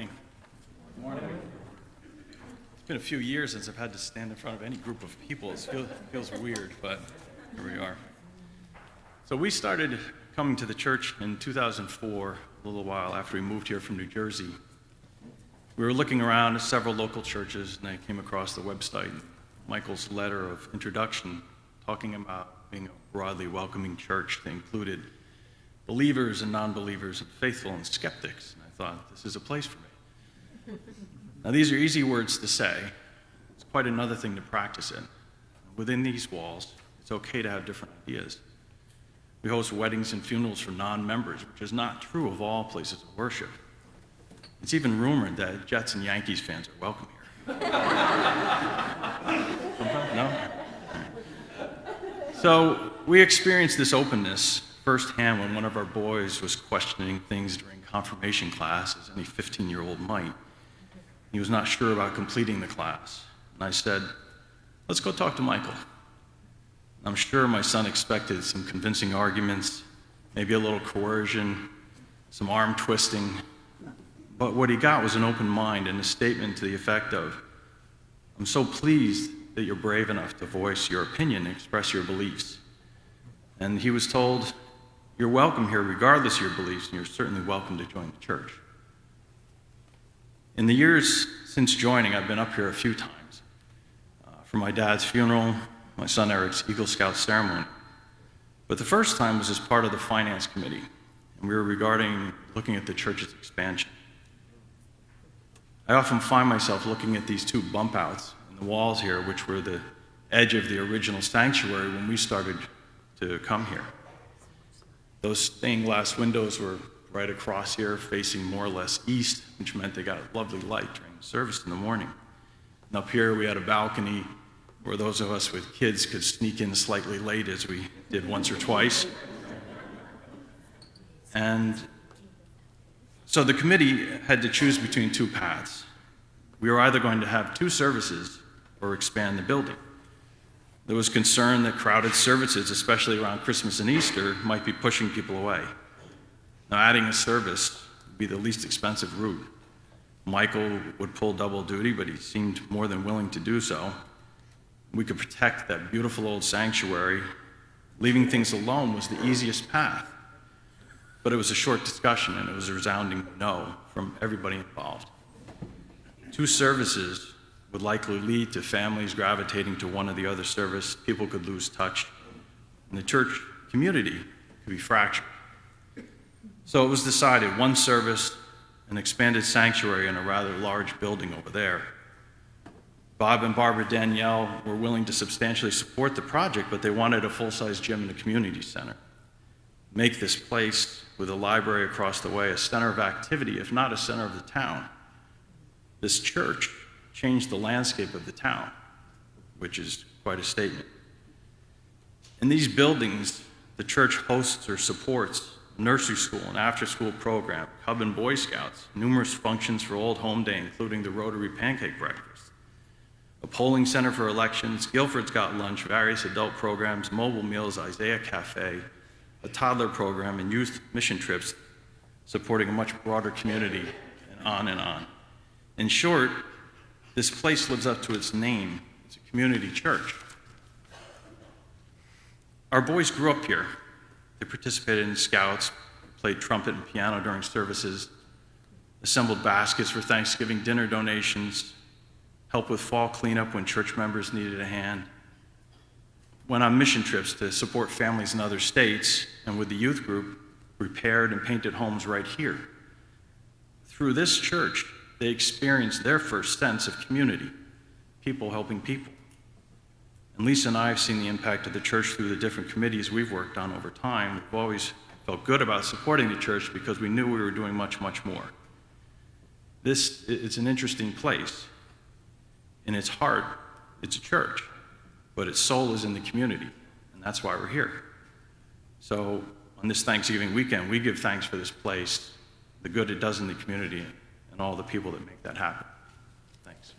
morning. Good morning. It's been a few years since I've had to stand in front of any group of people. It feels weird, but here we are. So we started coming to the church in 2004, a little while after we moved here from New Jersey. We were looking around at several local churches, and I came across the website, Michael's letter of introduction, talking about being a broadly welcoming church that included believers and non-believers, and faithful and skeptics. And I thought, this is a place for me. Now, these are easy words to say. It's quite another thing to practice it. Within these walls, it's okay to have different ideas. We host weddings and funerals for non-members, which is not true of all places of worship. It's even rumored that Jets and Yankees fans are welcome here. No? So we experienced this openness firsthand when one of our boys was questioning things during confirmation class, as any 15-year-old might. He was not sure about completing the class. And I said, let's go talk to Michael. I'm sure my son expected some convincing arguments, maybe a little coercion, some arm twisting. But what he got was an open mind and a statement to the effect of, I'm so pleased that you're brave enough to voice your opinion and express your beliefs. And he was told, you're welcome here regardless of your beliefs, and you're certainly welcome to join the church. In the years since joining, I've been up here a few times. For my dad's funeral, my son Eric's Eagle Scout ceremony. But the first time was as part of the finance committee, and we were looking at the church's expansion. I often find myself looking at these two bump outs in the walls here, which were the edge of the original sanctuary when we started to come here. Those stained glass windows were right across here, facing more or less east, which meant they got a lovely light during the service in the morning. And up here we had a balcony where those of us with kids could sneak in slightly late, as we did once or twice. And so the committee had to choose between two paths. We were either going to have two services or expand the building. There was concern that crowded services, especially around Christmas and Easter, might be pushing people away. Now, adding a service would be the least expensive route. Michael would pull double duty, but he seemed more than willing to do so. We could protect that beautiful old sanctuary. Leaving things alone was the easiest path. But it was a short discussion, and it was a resounding no from everybody involved. Two services would likely lead to families gravitating to one or the other service. People could lose touch, and the church community could be fractured. So it was decided, one service, an expanded sanctuary in a rather large building over there. Bob and Barbara Danielle were willing to substantially support the project, but they wanted a full-size gym and a community center. Make this place, with a library across the way, a center of activity, if not a center of the town. This church changed the landscape of the town, which is quite a statement. In these buildings, the church hosts or supports a nursery school, an after-school program, Cub and Boy Scouts, numerous functions for Old Home Day, including the Rotary Pancake Breakfast, a polling center for elections, Guilford's Got Lunch, various adult programs, mobile meals, Isaiah Cafe, a toddler program, and youth mission trips supporting a much broader community, and on and on. In short, this place lives up to its name. It's a community church. Our boys grew up here. They participated in scouts, played trumpet and piano during services, assembled baskets for Thanksgiving dinner donations, helped with fall cleanup when church members needed a hand, went on mission trips to support families in other states, and with the youth group, repaired and painted homes right here. Through this church, they experienced their first sense of community, people helping people. And Lisa and I have seen the impact of the church through the different committees we've worked on over time. We've always felt good about supporting the church because we knew we were doing much, much more. This is an interesting place. In its heart, it's a church, but its soul is in the community, and that's why we're here. So on this Thanksgiving weekend, we give thanks for this place, the good it does in the community, and all the people that make that happen. Thanks.